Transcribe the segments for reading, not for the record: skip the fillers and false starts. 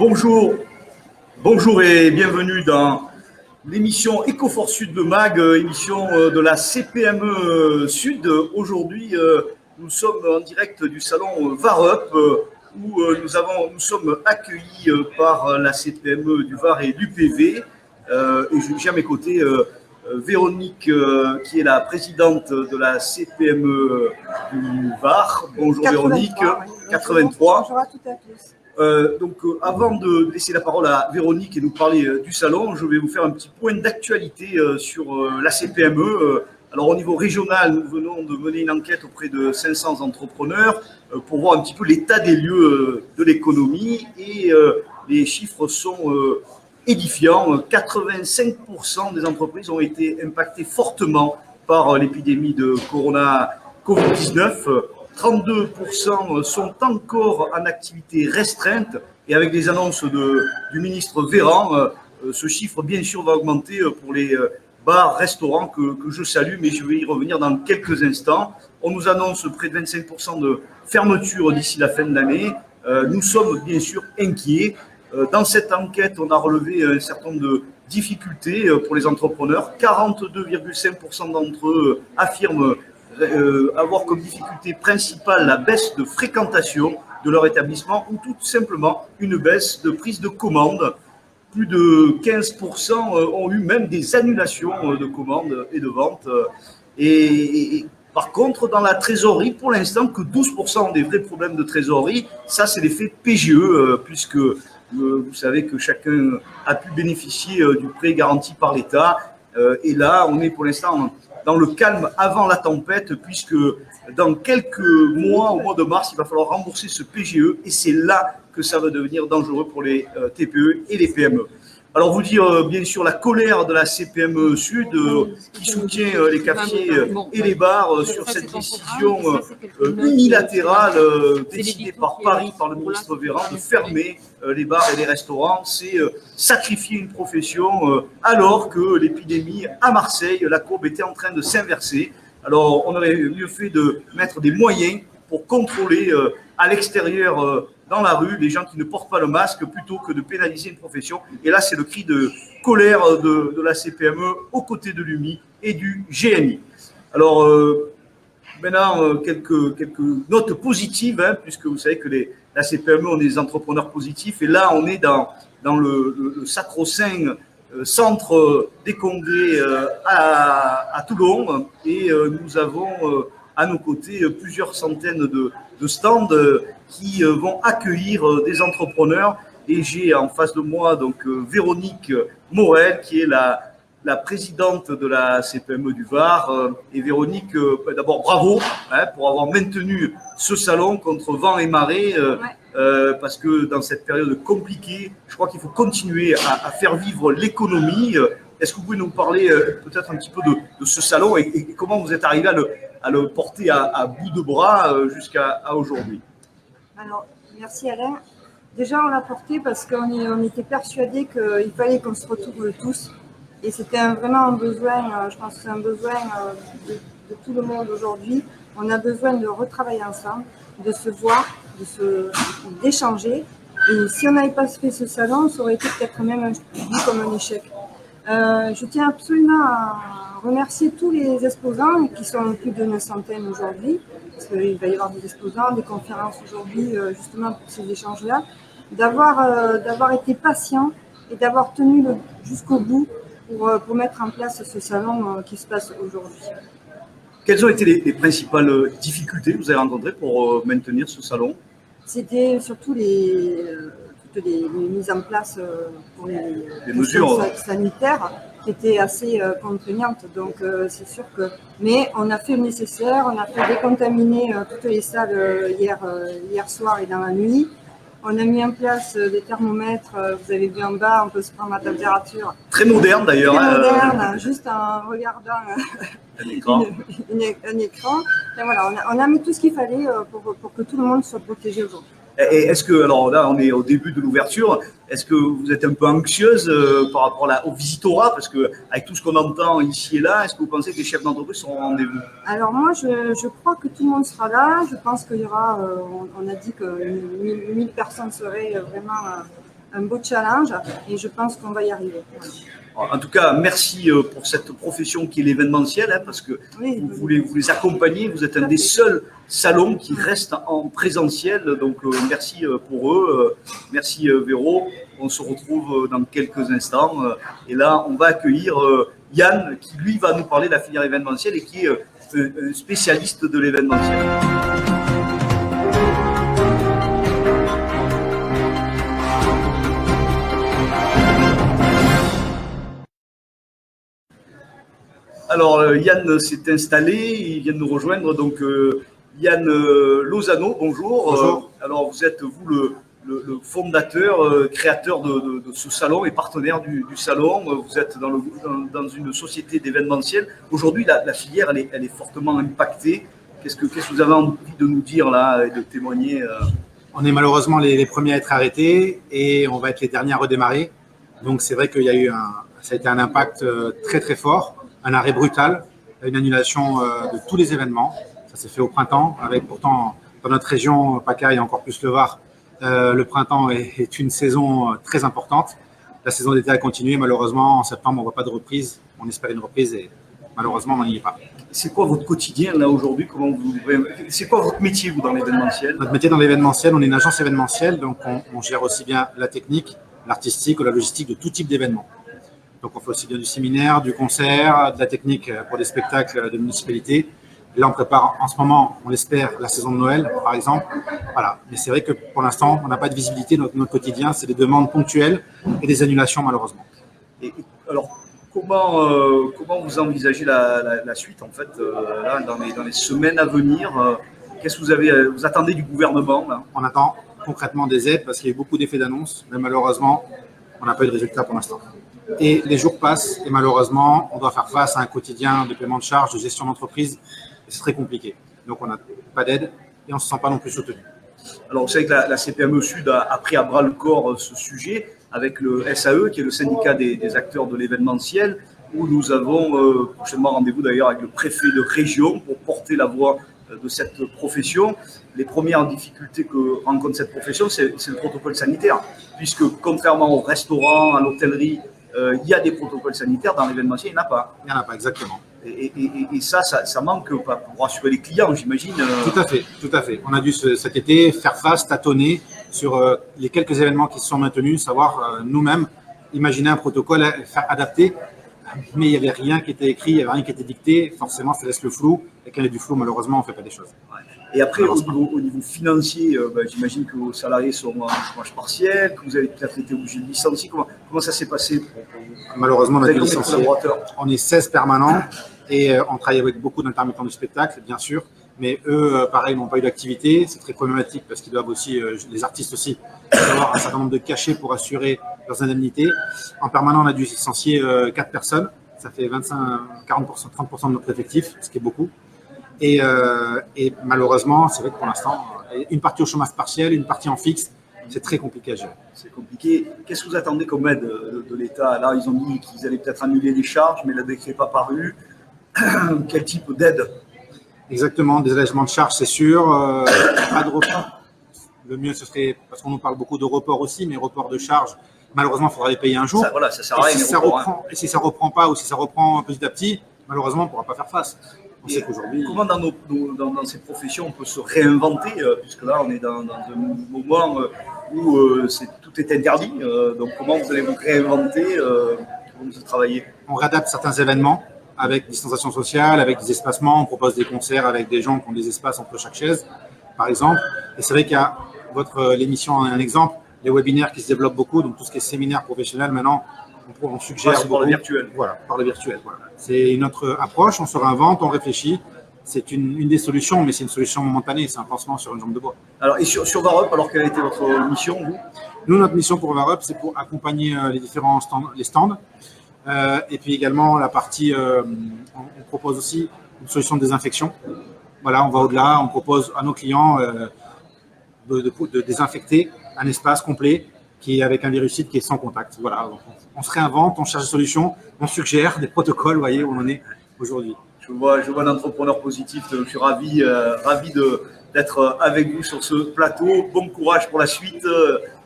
Bonjour, bonjour et bienvenue dans l'émission Ecoforce Sud de MAG, émission de la CPME Sud. Aujourd'hui, nous sommes en direct du salon VARUP où nous sommes accueillis par la CPME du Var et l'UPV. Et j'ai à mes côtés Véronique, qui est la présidente de la CPME du Var. Bonjour 83, Véronique, oui. 83. Bonjour à toutes et à tous. Avant de laisser la parole à Véronique et nous parler du salon, je vais vous faire un petit point d'actualité sur la CPME. Alors au niveau régional, nous venons de mener une enquête auprès de 500 entrepreneurs pour voir un petit peu l'état des lieux de l'économie et les chiffres sont édifiants. 85% des entreprises ont été impactées fortement par l'épidémie de Covid-19. 32% sont encore en activité restreinte et avec les annonces du ministre Véran, ce chiffre bien sûr va augmenter pour les bars, restaurants que je salue, mais je vais y revenir dans quelques instants. On nous annonce près de 25% de fermeture d'ici la fin de l'année. Nous sommes bien sûr inquiets. Dans cette enquête, on a relevé un certain nombre de difficultés pour les entrepreneurs. 42,5% d'entre eux affirment avoir comme difficulté principale la baisse de fréquentation de leur établissement ou tout simplement une baisse de prise de commande. Plus de 15% ont eu même des annulations de commandes et de ventes. Et par contre, dans la trésorerie, pour l'instant, que 12% ont des vrais problèmes de trésorerie. Ça, c'est l'effet PGE, puisque vous savez que chacun a pu bénéficier du prêt garanti par l'État. Et là, on est pour l'instant dans le calme avant la tempête, puisque dans quelques mois, au mois de mars, il va falloir rembourser ce PGE et c'est là que ça va devenir dangereux pour les TPE et les PME. Alors vous dire bien sûr la colère de la CPME Sud qui soutient les cafés et les bars sur cette décision unilatérale décidée par Paris, par le ministre Véran, de fermer les bars et les restaurants. C'est sacrifier une profession alors que l'épidémie à Marseille, la courbe était en train de s'inverser. Alors on aurait mieux fait de mettre des moyens pour contrôler à l'extérieur dans la rue les gens qui ne portent pas le masque plutôt que de pénaliser une profession. Et là, c'est le cri de colère de la CPME aux côtés de l'UMI et du GNI. Alors, maintenant, quelques notes positives, hein, puisque vous savez que la CPME, on est des entrepreneurs positifs. Et là, on est dans le sacro-saint centre des congrès à Toulon. Et nous avons à nos côtés plusieurs centaines de stands qui vont accueillir des entrepreneurs. Et j'ai en face de moi donc Véronique Morel, qui est la présidente de la CPME du Var. Et Véronique, d'abord bravo pour avoir maintenu ce salon contre vent et marée, parce que dans cette période compliquée, je crois qu'il faut continuer à faire vivre l'économie. Est-ce que vous pouvez nous parler peut-être un petit peu de ce salon et comment vous êtes arrivé à le porter à bout de bras jusqu'à aujourd'hui? Alors, merci Alain. Déjà, on l'a porté parce qu'on était persuadés qu'il fallait qu'on se retrouve tous. Et c'était vraiment un besoin, je pense que c'est un besoin de tout le monde aujourd'hui. On a besoin de retravailler ensemble, de se voir, d'échanger. Et si on n'avait pas fait ce salon, ça aurait été peut-être même vu comme un échec. Je tiens absolument à remercier tous les exposants, qui sont plus d'une centaine aujourd'hui, parce qu'il va y avoir des exposants, des conférences aujourd'hui, justement pour ces échanges-là, d'avoir été patients et d'avoir tenu jusqu'au bout pour mettre en place ce salon qui se passe aujourd'hui. Quelles ont été les principales difficultés que vous avez rencontrées pour maintenir ce salon? C'était surtout toutes les mises en place pour les mesures sanitaires qui étaient assez contraignantes. Donc c'est sûr que... Mais on a fait le nécessaire, on a fait décontaminer toutes les salles hier soir et dans la nuit. On a mis en place des thermomètres, vous avez vu en bas, on peut se prendre la température. Très moderne d'ailleurs. Très moderne, juste en regardant un écran. Et voilà, on a mis tout ce qu'il fallait pour que tout le monde soit protégé aujourd'hui. Et est-ce que, alors là, on est au début de l'ouverture, est-ce que vous êtes un peu anxieuse par rapport au visitorat? Parce qu'avec tout ce qu'on entend ici et là, est-ce que vous pensez que les chefs d'entreprise seront au rendez-vous? Alors moi, je crois que tout le monde sera là. Je pense qu'il y aura, on a dit que 1000 personnes seraient vraiment un beau challenge et je pense qu'on va y arriver. En tout cas, merci pour cette profession qui est l'événementiel, hein, parce que vous les accompagnez, vous êtes un des seuls salons qui restent en présentiel, donc merci pour eux, merci Véro, on se retrouve dans quelques instants, et là on va accueillir Yann, qui lui va nous parler de la filière événementielle et qui est un spécialiste de l'événementiel. Alors, Yann s'est installé, il vient de nous rejoindre. Donc, Yann Lozano, bonjour. Bonjour. Alors, vous êtes, vous, le fondateur, créateur de ce salon et partenaire du salon. Vous êtes dans une société d'événementiel. Aujourd'hui, la filière, elle est fortement impactée. Qu'est-ce que vous avez envie de nous dire là et de témoigner On est malheureusement les premiers à être arrêtés et on va être les derniers à redémarrer. Donc, c'est vrai qu'il y a eu ça a été un impact très, très fort. Un arrêt brutal, une annulation de tous les événements. Ça s'est fait au printemps, avec pourtant dans notre région, PACA et encore plus le Var, le printemps est une saison très importante. La saison d'été a continué, malheureusement, en septembre, on ne voit pas de reprise. On espère une reprise et malheureusement, on n'y est pas. C'est quoi votre quotidien là aujourd'hui? C'est quoi votre métier, vous, dans l'événementiel? Notre métier dans l'événementiel, on est une agence événementielle, donc on gère aussi bien la technique, l'artistique ou la logistique de tout type d'événements. Donc, on fait aussi bien du séminaire, du concert, de la technique pour des spectacles de municipalité. Et là, on prépare en ce moment, on l'espère, la saison de Noël, par exemple. Voilà. Mais c'est vrai que pour l'instant, on n'a pas de visibilité. Notre quotidien, c'est des demandes ponctuelles et des annulations, malheureusement. Et alors, comment vous envisagez la suite, en fait, là, dans les semaines à venir? Qu'est-ce que vous attendez du gouvernement là? On attend concrètement des aides parce qu'il y a eu beaucoup d'effets d'annonce, mais malheureusement, on n'a pas eu de résultat pour l'instant. Et les jours passent et malheureusement, on doit faire face à un quotidien de paiement de charges, de gestion d'entreprise. C'est très compliqué. Donc, on n'a pas d'aide et on ne se sent pas non plus soutenu. Alors, vous savez que la CPME Sud a pris à bras le corps ce sujet avec le SAE, qui est le syndicat des acteurs de l'événementiel, où nous avons prochainement rendez-vous d'ailleurs avec le préfet de région pour porter la voix de cette profession. Les premières difficultés que rencontre cette profession, c'est le protocole sanitaire, puisque contrairement au restaurant, à l'hôtellerie, il y a des protocoles sanitaires, dans l'événementiel, il n'y en a pas. Il n'y en a pas, exactement. Et ça manque pour rassurer les clients, j'imagine. Tout à fait, tout à fait. On a dû cet été faire face, tâtonner sur les quelques événements qui se sont maintenus, savoir nous-mêmes imaginer un protocole adapté, mais il n'y avait rien qui était écrit, il n'y avait rien qui était dicté. Forcément, ça laisse le flou. Et quand il y a du flou, malheureusement, on ne fait pas des choses. Ouais. Et après, au niveau financier, j'imagine que vos salariés sont en chômage partiel, que vous avez peut-être été obligé de licencier. Comment ça s'est passé pour vous? Malheureusement, on a dû licencier. On est 16 permanents et on travaille avec beaucoup d'intermittents du spectacle, bien sûr. Mais eux, pareil, n'ont pas eu d'activité. C'est très problématique parce qu'ils doivent aussi, les artistes aussi, avoir un certain nombre de cachets pour assurer leurs indemnités. En permanent, on a dû licencier 4 personnes. Ça fait 25, 40%, 30% de notre effectif, ce qui est beaucoup. Et malheureusement, c'est vrai que pour l'instant, une partie au chômage partiel, une partie en fixe, c'est très compliqué à gérer. C'est compliqué. Qu'est-ce que vous attendez comme aide de l'État? Là, ils ont dit qu'ils allaient peut-être annuler les charges, mais le décret n'est pas paru. Quel type d'aide? Exactement, des allègements de charges, c'est sûr. Pas de report. Le mieux, ce serait, parce qu'on nous parle beaucoup de report aussi, mais report de charges, malheureusement, il faudra les payer un jour. Voilà, ça sert à rien. Et si ça reprend pas ou si ça reprend petit à petit, malheureusement, on ne pourra pas faire face. On sait qu'aujourd'hui. Comment dans ces professions on peut se réinventer, puisque là on est dans un moment où tout est interdit. Donc comment vous allez vous réinventer, comment vous travaillez? On réadapte certains événements avec distanciation sociale, avec des espacements. On propose des concerts avec des gens qui ont des espaces entre chaque chaise, par exemple. Et c'est vrai qu'il y a l'émission en est un exemple, les webinaires qui se développent beaucoup, donc tout ce qui est séminaire professionnel maintenant. On suggère par le virtuel. Voilà, par le virtuel. Voilà. C'est une autre approche, on se réinvente, on réfléchit. C'est une des solutions, mais c'est une solution momentanée, c'est un pansement sur une jambe de bois. Alors, et sur VARUP, alors quelle a été votre mission, vous? Nous, notre mission pour VARUP, c'est pour accompagner les différents stands. Et puis également, la partie, on propose aussi une solution de désinfection. Voilà, on va au-delà, on propose à nos clients de désinfecter un espace complet qui est avec un virucide qui est sans contact. Voilà, donc on se réinvente, on cherche des solutions, on suggère des protocoles, vous voyez où on en est aujourd'hui. Je vois un entrepreneur positif, je suis ravi d'être avec vous sur ce plateau. Bon courage pour la suite.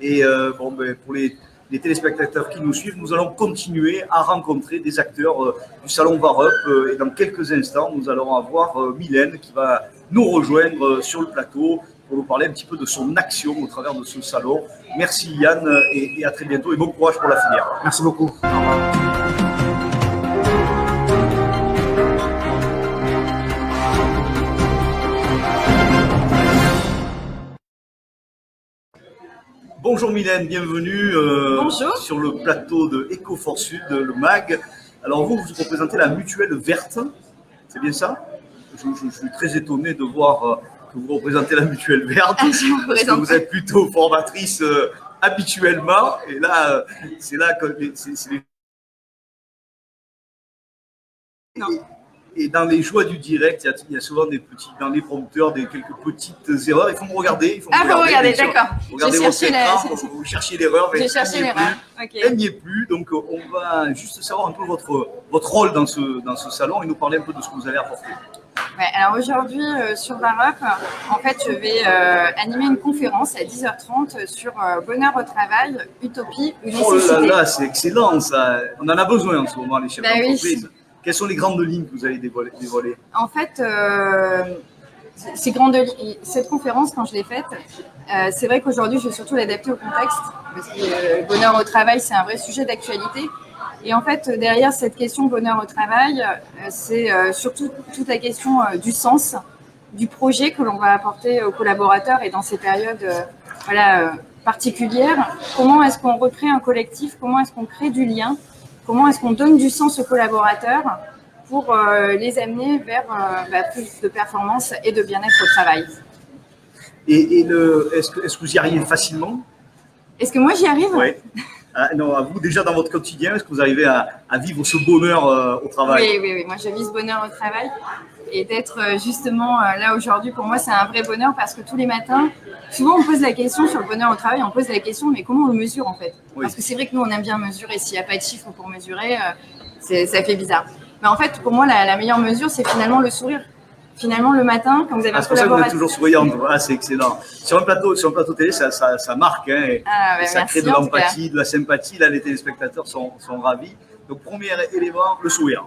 Et pour les téléspectateurs qui nous suivent, nous allons continuer à rencontrer des acteurs du salon VARUP. Et dans quelques instants, nous allons avoir Mylène qui va nous rejoindre sur le plateau pour nous parler un petit peu de son action au travers de ce salon. Merci Yann et à très bientôt et bon courage pour la filière. Merci beaucoup. Au revoir. Bonjour Mylène, bienvenue sur le plateau de Ecoforce Sud, le MAG. Alors vous représentez la mutuelle verte, c'est bien ça? Je suis très étonné de voir que vous représentez la mutuelle verte, parce que vous êtes plutôt formatrice habituellement, et là, c'est là que c'est les... Non. Et dans les joies du direct, il y a souvent dans les prompteurs, quelques petites erreurs. Il faut me regarder. Vous regardez, d'accord. Regardez votre écran, vous cherchez l'erreur, mais elle n'y est plus. Donc, on va juste savoir un peu votre rôle dans ce salon et nous parler un peu de ce que vous allez apporter. Ouais, alors aujourd'hui, sur VARUP, en fait, je vais animer une conférence à 10h30 sur bonheur au travail, utopie ou nécessité. Oh là là, c'est excellent ça. On en a besoin en ce moment, les chefs d'entreprise. Oui. Quelles sont les grandes lignes que vous allez dévoiler? En fait, cette conférence, quand je l'ai faite, c'est vrai qu'aujourd'hui, je vais surtout l'adapter au contexte, parce que le bonheur au travail, c'est un vrai sujet d'actualité. Et en fait, derrière cette question bonheur au travail, c'est surtout toute la question du sens, du projet que l'on va apporter aux collaborateurs. Et dans ces périodes particulières, comment est-ce qu'on recrée un collectif? Comment est-ce qu'on crée du lien? Comment est-ce qu'on donne du sens aux collaborateurs pour les amener vers plus de performance et de bien-être au travail? Est-ce que vous y arrivez facilement? Est-ce que moi j'y arrive? Oui. Non, à vous, déjà dans votre quotidien, est-ce que vous arrivez à vivre ce bonheur au travail? Oui. Moi, je vis ce bonheur au travail. Et d'être justement là aujourd'hui, pour moi, c'est un vrai bonheur parce que tous les matins, souvent on pose la question sur le bonheur au travail, on pose la question, mais comment on le mesure en fait? Oui. Parce que c'est vrai que nous, on aime bien mesurer. S'il n'y a pas de chiffres pour mesurer, ça fait bizarre. Mais en fait, pour moi, la meilleure mesure, c'est finalement le sourire. Finalement, le matin, quand vous avez un collaborateur... C'est pour ça que vous êtes toujours souriante. Ah, c'est excellent. Sur un plateau télé, ça marque. Hein, et ça crée de l'empathie, de la sympathie. Là, les téléspectateurs sont ravis. Donc, premier élément, le sourire.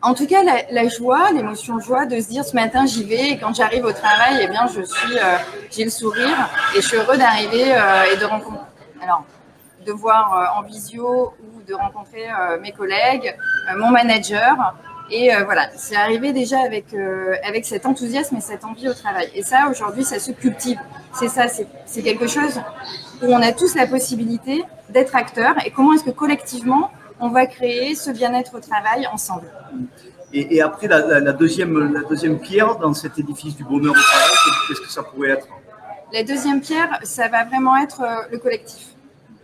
En tout cas, la joie, l'émotion joie de se dire ce matin j'y vais et quand j'arrive au travail, eh bien j'ai le sourire et je suis heureux d'arriver et de rencontrer. Alors, de voir en visio ou de rencontrer mes collègues, mon manager. Et voilà, c'est arrivé déjà avec cet enthousiasme et cette envie au travail. Et ça, aujourd'hui, ça se cultive. C'est ça, c'est quelque chose où on a tous la possibilité d'être acteurs. Et comment est-ce que collectivement, on va créer ce bien-être au travail ensemble? Et après, la deuxième pierre dans cet édifice du bonheur au travail, qu'est-ce que ça pourrait être? La deuxième pierre, ça va vraiment être le collectif.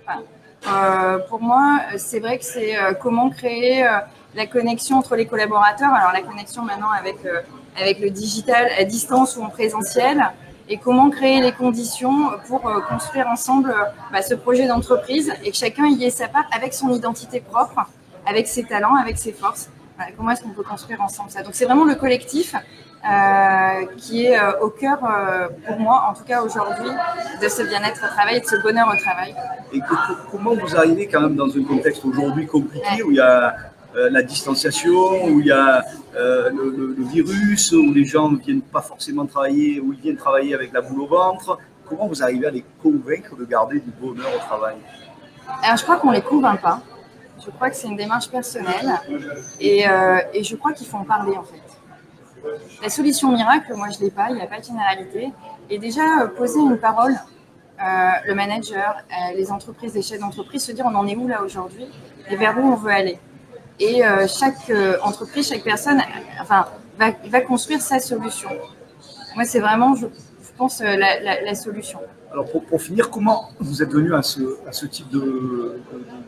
Enfin, pour moi, c'est vrai que c'est comment créer la connexion entre les collaborateurs. Alors, la connexion maintenant avec le digital à distance ou en présentiel. Et comment créer les conditions pour construire ensemble ce projet d'entreprise et que chacun y ait sa part avec son identité propre, avec ses talents, avec ses forces. Voilà, comment est-ce qu'on peut construire ensemble ça? Donc c'est vraiment le collectif qui est au cœur, pour moi, en tout cas aujourd'hui, de ce bien-être au travail et de ce bonheur au travail. Et comment vous arrivez quand même dans un contexte aujourd'hui compliqué où il y a la distanciation, où il y a le virus, où les gens ne viennent pas forcément travailler, où ils viennent travailler avec la boule au ventre. Comment vous arrivez à les convaincre de garder du bonheur au travail? Alors, je crois qu'on ne les convainc pas. Je crois que c'est une démarche personnelle et je crois qu'il faut en parler en fait. La solution miracle, moi je ne l'ai pas, il n'y a pas de généralité. Et déjà, poser une parole, le manager, les entreprises, les chefs d'entreprise, se dire on en est où là aujourd'hui et vers où on veut aller. Et chaque entreprise, chaque personne va construire sa solution. Moi, c'est vraiment, je pense, la solution. Alors, pour finir, comment vous êtes venu à ce type de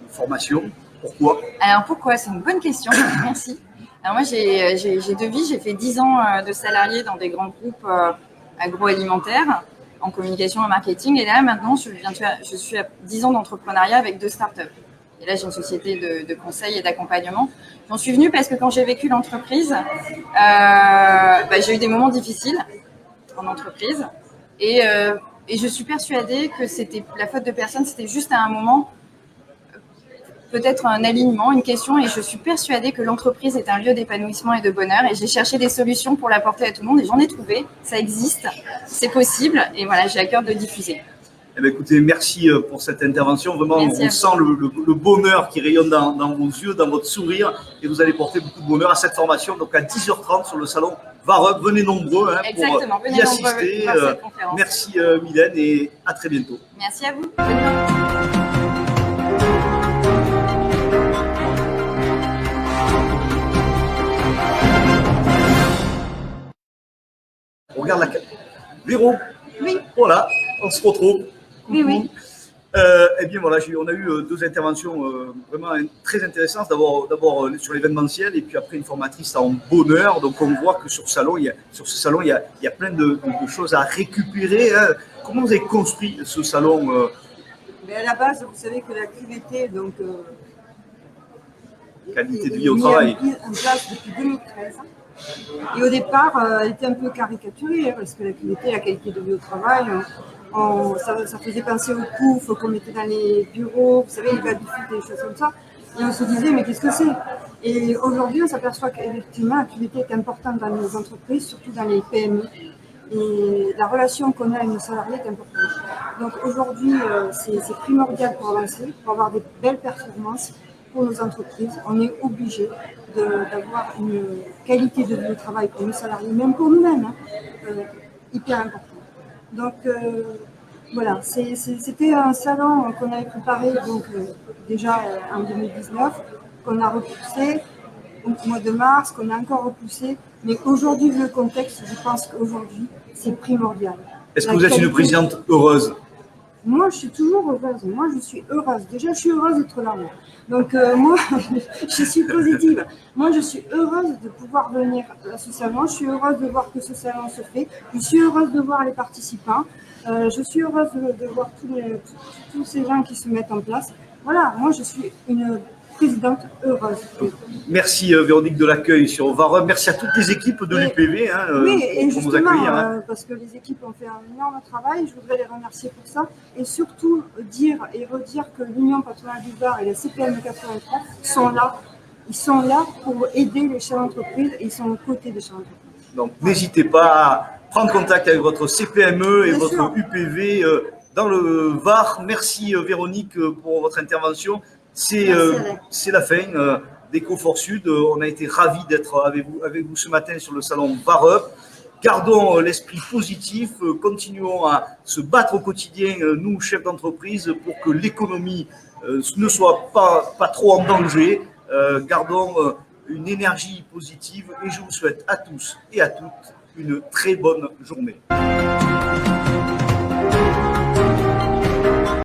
formation? Pourquoi? Alors, pourquoi? C'est une bonne question. Merci. Alors, moi, j'ai deux vies. J'ai fait 10 ans de salarié dans des grands groupes agroalimentaires en communication et en marketing. Et là, maintenant, je suis à 10 ans d'entrepreneuriat avec 2 startups. Et là, j'ai une société de conseil et d'accompagnement. J'en suis venue parce que quand j'ai vécu l'entreprise, j'ai eu des moments difficiles en entreprise. Et Et je suis persuadée que c'était la faute de personne, c'était juste à un moment, peut-être un alignement, une question, et je suis persuadée que l'entreprise est un lieu d'épanouissement et de bonheur, et j'ai cherché des solutions pour l'apporter à tout le monde, et j'en ai trouvé, ça existe, c'est possible, et voilà, j'ai à cœur de diffuser. Eh bien, écoutez, merci pour cette intervention. Vraiment, Merci on sent le bonheur qui rayonne dans vos yeux, dans votre sourire, et vous allez porter beaucoup de bonheur à cette formation. Donc, à 10h30 sur le salon VARUP, venez nombreux pour Exactement, venez y assister. nombreux voir cette conférence. Merci Mylène et à très bientôt. Merci à vous. On regarde la carte. Véro. Oui. Voilà, on se retrouve. Oui, oui. Eh bien voilà, on a eu deux interventions vraiment très intéressantes. D'abord sur l'événementiel et puis après une formatrice en bonheur. Donc on voit que sur ce salon, il y a plein de choses à récupérer. Hein. Comment vous avez construit ce salon Mais à la base, vous savez que la QVT, donc qualité de vie au travail, en place depuis 2013. Et au départ, elle était un peu caricaturée, hein, parce que la QVT, la qualité de vie au travail, ça faisait penser aux poufs qu'on mettait dans les bureaux, vous savez, les baby-foot et des choses comme ça. Et on se disait, mais qu'est-ce que c'est? Et aujourd'hui, on s'aperçoit qu'effectivement, la QVT est importante dans les entreprises, surtout dans les PME. Et la relation qu'on a avec nos salariés est importante. Donc aujourd'hui, c'est primordial pour avancer, pour avoir des belles performances pour nos entreprises. On est obligé d'avoir une qualité de vie au travail pour nos salariés, même pour nous-mêmes, hein, hyper important. Donc voilà, c'était un salon qu'on avait préparé déjà en 2019, qu'on a repoussé au mois de mars, qu'on a encore repoussé. Mais aujourd'hui, vu le contexte, je pense qu'aujourd'hui, c'est primordial. est-ce que vous êtes une présidente heureuse? Moi, je suis toujours heureuse. Moi, je suis heureuse. Déjà, je suis heureuse d'être là. Donc, moi, je suis positive. Moi, je suis heureuse de pouvoir venir à ce salon. Je suis heureuse de voir que ce salon se fait. Je suis heureuse de voir les participants. Je suis heureuse de voir tous ces gens qui se mettent en place. Voilà, moi, je suis une présidente heureuse. Merci Véronique de l'accueil sur VARUP. Merci à toutes les équipes de l'UPV pour nous accueillir. Parce que les équipes ont fait un énorme travail, je voudrais les remercier pour ça. Et surtout dire et redire que l'Union patronale du Var et la CPM 83 sont là. Ils sont là pour aider les chefs d'entreprise et ils sont aux côtés des chefs d'entreprise. Donc n'hésitez pas à prendre contact avec votre CPME et Bien votre sûr. UPV dans le Var. Merci Véronique pour votre intervention. C'est la fin d'Ecofor Sud. On a été ravis d'être avec vous ce matin sur le salon VARUP. Gardons l'esprit positif, continuons à se battre au quotidien, nous, chefs d'entreprise, pour que l'économie ne soit pas trop en danger. Gardons une énergie positive et je vous souhaite à tous et à toutes une très bonne journée.